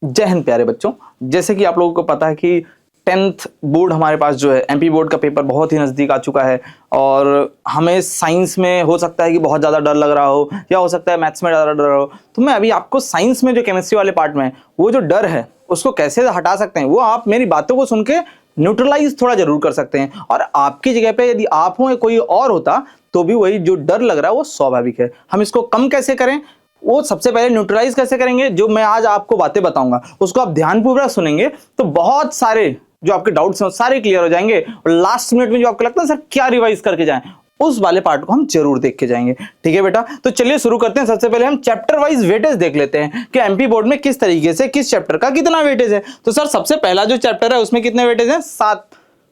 जय हिंद प्यारे बच्चों। जैसे कि आप लोगों को पता है कि 10th बोर्ड हमारे पास जो है एमपी बोर्ड का पेपर बहुत ही नज़दीक आ चुका है और हमें साइंस में हो सकता है कि बहुत ज़्यादा डर लग रहा हो या हो सकता है मैथ्स में ज़्यादा डर रहा हो। तो मैं अभी आपको साइंस में जो केमिस्ट्री वाले पार्ट में वो जो डर है उसको कैसे हटा सकते हैं वो आप मेरी बातों को सुन के न्यूट्रलाइज थोड़ा जरूर कर सकते हैं। और आपकी जगह पे यदि आप हो या कोई और होता तो भी वही जो डर लग रहा है वो स्वाभाविक है। हम इसको कम कैसे करें वो सबसे पहले न्यूट्रलाइज कैसे करेंगे, जो मैं आज आपको बातें बताऊंगा उसको आप ध्यानपूर्वक सुनेंगे तो बहुत सारे जो आपके डाउट्स हैं सारे क्लियर हो जाएंगे और लास्ट मिनट में जो आपको लगता है सर क्या रिवाइज करके जाएं उस वाले पार्ट को हम जरूर देख के जाएंगे। ठीक है बेटा, तो चलिए शुरू करते हैं। सबसे पहले हम चैप्टर वाइज वेटेज देख लेते हैं कि एमपी बोर्ड में किस तरीके से किस चैप्टर का कितना वेटेज है। तो सर सबसे पहला जो चैप्टर है उसमें कितने वेटेज है?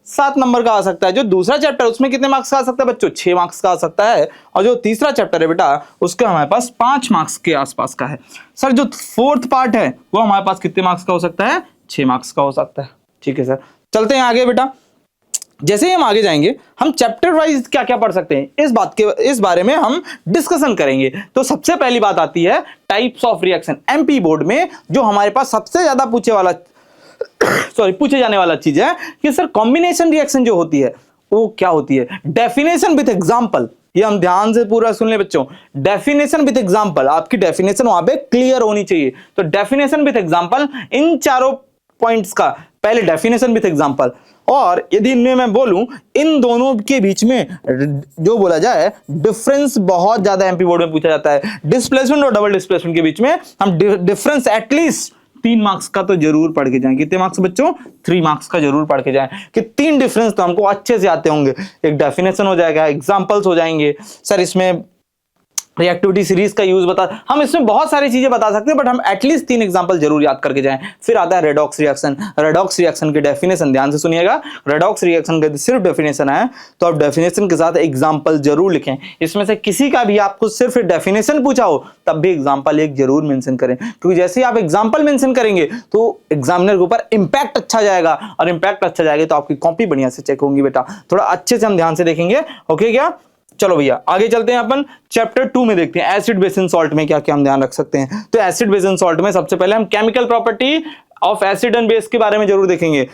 7 नंबर का आ सकता है। जो दूसरा चैप्टर उसमें कितने मार्क्स का आ सकता है बच्चों? 6 मार्क्स का आ सकता है। और जो तीसरा चैप्टर है बेटा उसका हमारे पास 5 मार्क्स के आसपास का है। सर जो फोर्थ पार्ट है वो हमारे पास कितने मार्क्स का हो सकता है? 6 मार्क्स का हो सकता है। ठीक है सर, चलते हैं आगे बेटा। जैसे ही हम आगे जाएंगे हम चैप्टर वाइज क्या क्या पढ़ सकते हैं इस बारे में हम डिस्कशन करेंगे। तो सबसे पहली बात आती है types of reaction. MP board में जो हमारे पास सबसे ज्यादा पूछे जाने वाला चीज है कि सर कॉम्बिनेशन रिएक्शन जो होती है वो क्या होती है? Definition with example. ये हम ध्यान से पूरा सुन ले बच्चों। डेफिनेशन विद एग्जांपल, आपकी डेफिनेशन वहां पे क्लियर होनी चाहिए। तो डेफिनेशन विद एग्जांपल, इन चारों पॉइंट्स का पहले डेफिनेशन विद एग्जांपल। और यदि इनमें मैं बोलूं इन दोनों के बीच में जो बोला जाए डिफरेंस बहुत ज्यादा एमपी बोर्ड में पूछा जाता है। डिस्प्लेसमेंट और डबल डिस्प्लेसमेंट के बीच में हम डिफरेंस एटलीस्ट 3 मार्क्स का तो जरूर पढ़ के जाएं। कितने मार्क्स बच्चों? 3 मार्क्स का जरूर पढ़ के जाएं कि 3 डिफरेंस तो हमको अच्छे से आते होंगे। एक डेफिनेशन हो जाएगा, एग्जांपल्स हो जाएंगे। सर इसमें रिएक्टिविटी सीरीज का यूज बता, हम इसमें बहुत सारी चीजें बता सकते हैं बट हम एटलीस्ट 3 एग्जांपल जरूर याद करके जाएं। फिर आता है रेडॉक्स रिएक्शन। रेडॉक्स रिएक्शन की डेफिनेशन ध्यान से सुनिएगा। रेडॉक्स रिएक्शन का सिर्फ डेफिनेशन है तो आप डेफिनेशन के साथ एग्जांपल जरूर लिखें। इसमें से किसी का भी आपको सिर्फ डेफिनेशन पूछा हो तब भी एग्जांपल एक जरूर मेंशन करें, क्योंकि जैसे ही आप एग्जांपल मेंशन करेंगे तो एग्जामिनर के ऊपर इंपैक्ट अच्छा जाएगा और इंपैक्ट अच्छा जाएगा तो आपकी कॉपी बढ़िया से चेक होंगी बेटा। थोड़ा अच्छे से हम ध्यान से देखेंगे। ओके क्या? चलो भैया आगे चलते हैं। अपन चैप्टर 2 में देखते हैं एसिड बेस एंड सॉल्ट में क्या क्या हम ध्यान रख सकते हैं। तो एसिड बेस एंड सॉल्ट में सबसे पहले हम chemical property of acid and base के बारे में जरूर देखेंगे।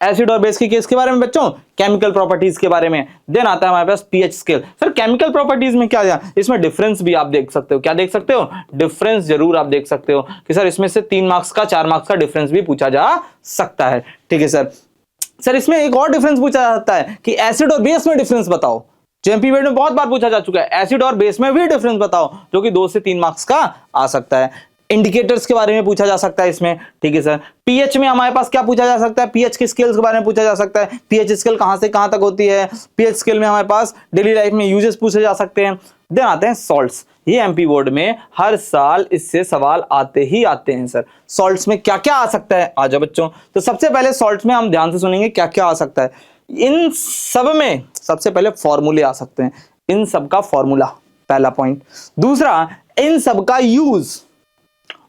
एसिड और बेस की केस के बारे में बच्चों, केमिकल प्रॉपर्टीज के बारे में। देन आता है हमारे पास PH scale. Sir chemical properties में क्या है? इसमें डिफरेंस भी आप देख सकते हो। क्या देख सकते हो? डिफरेंस जरूर आप देख सकते हो कि सर इसमें से 3 मार्क्स का 4 मार्क्स का डिफरेंस भी पूछा जा सकता है। ठीक है सर इसमें एक और डिफरेंस पूछा जाता है कि एसिड और बेस में डिफरेंस बताओ। एमपी बोर्ड में बहुत बार पूछा जा चुका है, एसिड और बेस में भी डिफरेंस बताओ, जो कि 2 से 3 मार्क्स का आ सकता है। इंडिकेटर्स के बारे में पूछा जा सकता है इसमें। ठीक है सर, पीएच में हमारे पास क्या पूछा जा सकता है? पीएच के स्केल्स के बारे में पूछा जा सकता है। पीएच स्केल कहां से कहां तक होती है? पीएच स्केल में हमारे पास डेली लाइफ में यूजेस पूछे जा सकते हैं। देन आते हैं सॉल्ट्स। ये एमपी बोर्ड में हर साल इससे सवाल आते ही आते हैं। सर सॉल्ट्स में क्या क्या आ सकता है? आ जाओ बच्चों। तो सबसे पहले सॉल्ट्स में हम ध्यान से सुनेंगे क्या क्या आ सकता है। इन सब में सबसे पहले फॉर्मूले आ सकते हैं। इन सब का फॉर्मूला पहला पॉइंट। दूसरा इन सब का यूज।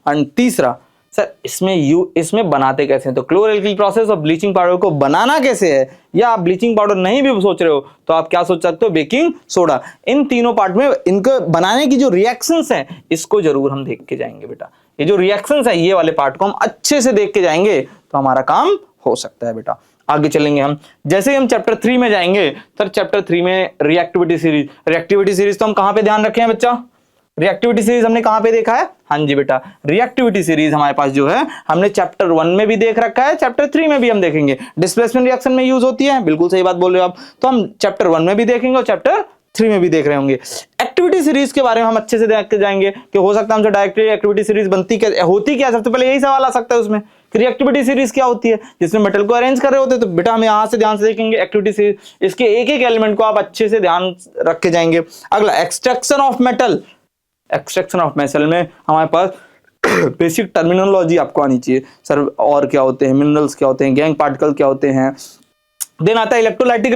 और तीसरा सर इसमें बनाते कैसे हैं? तो क्लोरएल्किल प्रोसेस और ब्लीचिंग पाउडर को बनाना कैसे है, या आप ब्लीचिंग पाउडर नहीं भी सोच रहे हो तो आप क्या सोच सकते हो? Baking soda. इन तीनों पार्ट में इनको बनाने की जो रिएक्शंस हैं इसको जरूर हम देख के जाएंगे बेटा। ये जो रिएक्शंस है ये वाले पार्ट को हम अच्छे से देख के जाएंगे तो हमारा काम हो सकता है बेटा। आगे चलेंगे हम। जैसे ही हम चैप्टर 3 में जाएंगे सर चैप्टर 3 में रिएक्टिविटी सीरीज। रिएक्टिविटी सीरीज तो हम कहां पे ध्यान रखे हैं बच्चा? रिएक्टिविटी सीरीज हमने कहां पे देखा है? हाँ जी बेटा, रिएक्टिविटी सीरीज हमारे पास जो है हमने चैप्टर 1 में भी देख रखा है, चैप्टर 3 में भी हम देखेंगे। डिस्प्लेसमेंट रिएक्शन में यूज होती है, बिल्कुल सही बात बोल रहे हो आप। तो हम चैप्टर 1 में भी देखेंगे और चैप्टर 3 में भी देख रहे होंगे। एक्टिविटी सीरीज के बारे में हम अच्छे से देख के जाएंगे कि हो सकता है हमसे डायरेक्टली एक्टिविटी सीरीज बनती क्या, होती क्या। सबसे पहले यही सवाल आ सकता है उसमें कि रिएक्टिविटी सीरीज क्या होती है, जिसमें मेटल को अरेंज कर रहे होते हैं। तो बेटा हम यहां से ध्यान से देखेंगे एक्टिविटी सीरीज, इसके एक एक एलिमेंट को आप अच्छे से ध्यान रख के जाएंगे। अगला extraction of metal. Extraction of metal में हमारे पास बेसिक टर्मिनोलॉजी आपको आनी चाहिए। सर और क्या होते हैं, मिनरल्स क्या होते हैं, गैंग पार्टिकल क्या होते हैं। देन आता है इलेक्ट्रोलाइटिक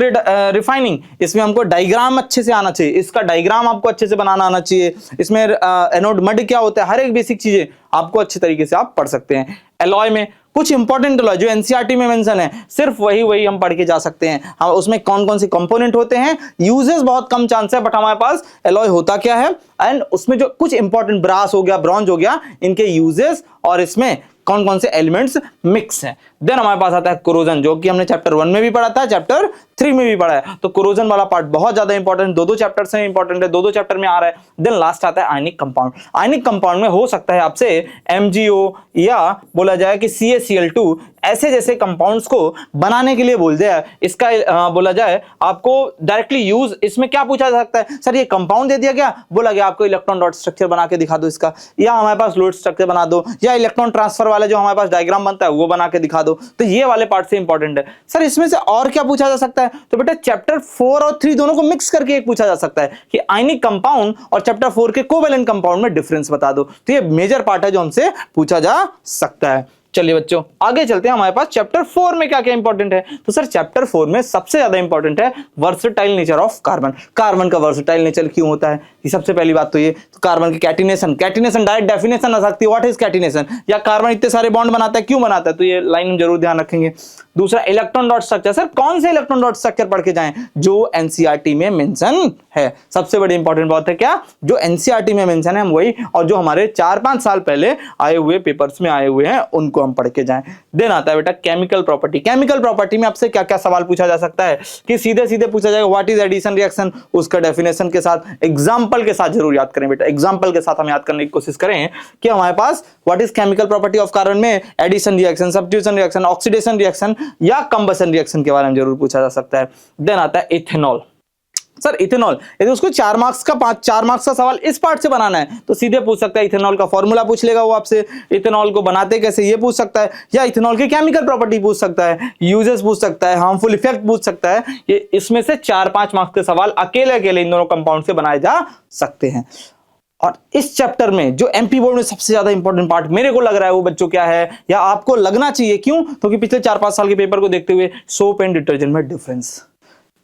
रिफाइनिंग। इसमें हमको डायग्राम अच्छे से आना चाहिए, इसका डायग्राम आपको अच्छे से बनाना आना चाहिए। इसमें एनोड मड क्या होता है, हर एक बेसिक चीजें आपको अच्छे तरीके से आप पढ़ सकते हैं। एलॉय में कुछ इंपॉर्टेंट एलॉय जो एनसीईआरटी में मेंशन है, सिर्फ वही हम पढ़ के जा सकते हैं। हम उसमें कौन कौन से कंपोनेंट होते हैं, यूजेस बहुत कम चांस है, बट हमारे पास एलॉय होता क्या है, एंड उसमें जो कुछ इंपॉर्टेंट ब्रास हो गया, ब्रॉन्ज हो गया, इनके यूजेस और इसमें कौन कौन से एलिमेंट्स मिक्स हैं। देन हमारे पास आता है कोरोजन, जो कि हमने चैप्टर 1 में भी पढ़ा था, चैप्टर 3 में भी पढ़ा है। तो कोरोजन वाला पार्ट बहुत ज्यादा इंपॉर्टेंट, दो चैप्टर से इंपॉर्टेंट है, दो चैप्टर में आ रहा है। देन लास्ट आता है आयनिक कंपाउंड। आयनिक कंपाउंड में हो सकता है आपसे MgO या बोला जाए कि CaCl2 ऐसे जैसे कंपाउंड्स को बनाने के लिए बोल दिया। इसका बोला जाए आपको डायरेक्टली यूज इसमें क्या पूछा जा सकता है, सर ये कंपाउंड दे दिया गया, बोला गया आपको इलेक्ट्रॉन डॉट स्ट्रक्चर बना के दिखा दो इसका, या हमारे पास लोड स्ट्रक्चर बना दो, या इलेक्ट्रॉन ट्रांसफर वाले जो हमारे पास डायग्राम बनता है वो बना के दिखा दो। तो ये वाले पार्ट से इंपॉर्टेंट है। सर इसमें से और क्या पूछा जा सकता है, तो बेटा चैप्टर 4 और 3 दोनों को मिक्स करके एक पूछा जा सकता है कि आयनिक कंपाउंड और चैप्टर 4 के कोवैलेंट कंपाउंड में डिफरेंस बता दो। तो ये मेजर पार्ट है जो हमसे पूछा जा सकता है। चलिए बच्चों आगे चलते हैं, हमारे पास चैप्टर 4 में क्या क्या इंपॉर्टेंट है। तो सर चैप्टर 4 में सबसे ज्यादा इंपॉर्टेंट है versatile nature of carbon. Carbon का वर्सेटाइल नेचर क्यों होता है, ये सबसे पहली बात तो ये। तो कार्बन की कैटिनेशन डायरेक्ट डेफिनेशन आ सकती है, व्हाट इज कैटिनेशन, या कार्बन इतने सारे बॉन्ड बनाता है, क्यों बनाता है, तो ये लाइन हम जरूर ध्यान रखेंगे। दूसरा इलेक्ट्रॉन डॉट स्ट्रक्चर, सर कौन से इलेक्ट्रॉन डॉट स्ट्रक्चर पढ़ के जाएं, जो एनसीईआरटी में मेंशन है। सबसे बड़ी इंपॉर्टेंट बात है क्या, जो एनसीईआरटी में मेंशन है हम वही, और जो हमारे 4-5 साल पहले आए हुए पेपर्स में आए हुए हैं उनको हम पढ़ के जाएं। देन आता है बेटा केमिकल प्रॉपर्टी। केमिकल प्रॉपर्टी में आपसे क्या क्या सवाल पूछा जा सकता है कि सीधे सीधे पूछा जाएगा व्हाट इज एडिशन रिएक्शन, उसका डेफिनेशन के साथ एग्जांपल के साथ जरूर याद करें बेटा, एग्जांपल के साथ हम याद करने की कोशिश करें कि हमारे पास what is chemical property of carbon में addition reaction, substitution reaction, oxidation reaction या कंबशन रिएक्शन के बारे में जरूर पूछा जा सकता है। देन आता है इथेनॉल। सर इथेनॉल, यदि उसको 4 मार्क्स का सवाल इस पार्ट से बनाना है तो सीधे पूछ सकता है, इथेनॉल का फॉर्मूला पूछ लेगा वो आपसे, इथेनॉल को बनाते कैसे ये पूछ सकता है, या इथेनॉल की केमिकल प्रॉपर्टी पूछ सकता है, यूजेस पूछ सकता है, हार्मफुल इफेक्ट पूछ सकता है। ये इसमें से 4-5 मार्क्स के सवाल अकेले इन दोनों कंपाउंड से बनाए जा सकते हैं। और इस चैप्टर में जो एमपी बोर्ड में सबसे ज्यादा इंपॉर्टेंट पार्ट मेरे को लग रहा है वो बच्चों क्या है, या आपको लगना चाहिए, क्यों, क्योंकि पिछले 4-5 साल के पेपर को देखते हुए सोप एंड डिटर्जेंट में डिफरेंस,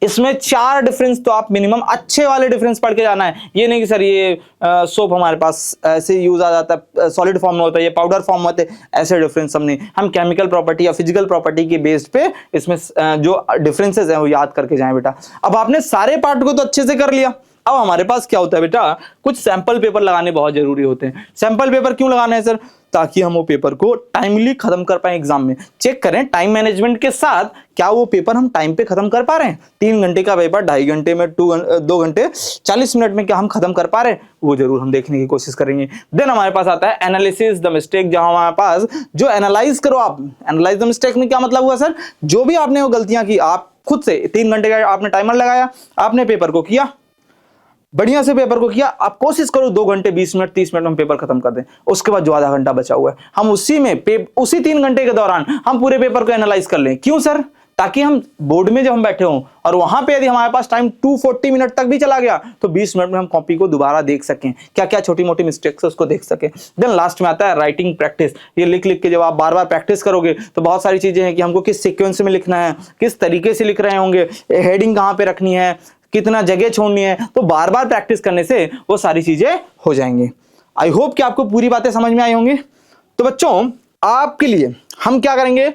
इसमें 4 डिफरेंस तो आप मिनिमम अच्छे वाले डिफरेंस पढ़ के जाना है। ये नहीं कि सर ये सोप हमारे पास ऐसे यूज आ जाता है, सॉलिड फॉर्म में होता है, ये पाउडर फॉर्म में होते हैं, ऐसे डिफरेंस हम नहीं, हम केमिकल प्रॉपर्टी या फिजिकल प्रॉपर्टी के बेस्ड पे इसमें जो डिफरेंसेस हैं वो याद करके जाएं बेटा। अब आपने सारे पार्ट को तो अच्छे से कर लिया, अब हमारे पास क्या होता है बेटा, कुछ सैंपल पेपर लगाने बहुत जरूरी होते हैं। सैंपल पेपर क्यों लगाने हैं सर, ताकि हम वो पेपर को टाइमली खत्म कर पाए, एग्जाम में चेक करें टाइम मैनेजमेंट के साथ क्या वो पेपर हम टाइम पे खत्म कर पा रहे हैं। 3 घंटे का पेपर 2.5 घंटे में 2 घंटे 40 मिनट में क्या हम खत्म कर पा रहे हैं, वो जरूर हम देखने की कोशिश करेंगे। देन हमारे पास आता है एनालिसिस द मिस्टेक, जहां हमारे पास जो एनालाइज करो आप, एनालाइज द मिस्टेक में क्या मतलब हुआ सर, जो भी आपने वो गलतियां की, आप खुद से 3 घंटे का आपने टाइमर लगाया, आपने पेपर को किया, बढ़िया से पेपर को किया, आप कोशिश करो 2 घंटे 20 मिनट 30 मिनट में पेपर खत्म कर दें। उसके बाद जो आधा घंटा बचा हुआ है हम उसी 3 घंटे के दौरान हम पूरे पेपर को एनालाइज कर लें। क्यों सर, ताकि हम बोर्ड में जब हम बैठे हों और वहां पे यदि हमारे पास टाइम 240 मिनट तक भी चला गया तो 20 मिनट में हम कॉपी को दोबारा देख सकें, क्या क्या छोटी मोटी मिस्टेक्स है उसको देख सकें। देन लास्ट में आता है राइटिंग प्रैक्टिस। ये लिख लिख के जब आप बार बार प्रैक्टिस करोगे तो बहुत सारी चीजें हैं कि हमको किस सीक्वेंस में लिखना है, किस तरीके से लिख रहे होंगे, हेडिंग कहां पे रखनी है, कितना जगह छोड़नी है, तो बार बार प्रैक्टिस करने से वो सारी चीजें हो जाएंगी। आई होप कि आपको पूरी बातें समझ में आई होंगी। तो बच्चों आपके लिए हम क्या करेंगे,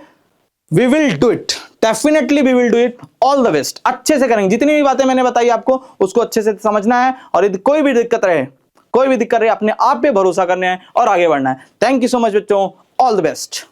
we will do it, definitely we will do it, all the best, अच्छे से करेंगे। जितनी भी बातें मैंने बताई आपको उसको अच्छे से समझना है, और यदि कोई भी दिक्कत रहे अपने आप पे भरोसा करना है और आगे बढ़ना है। थैंक यू सो मच बच्चों, ऑल द बेस्ट।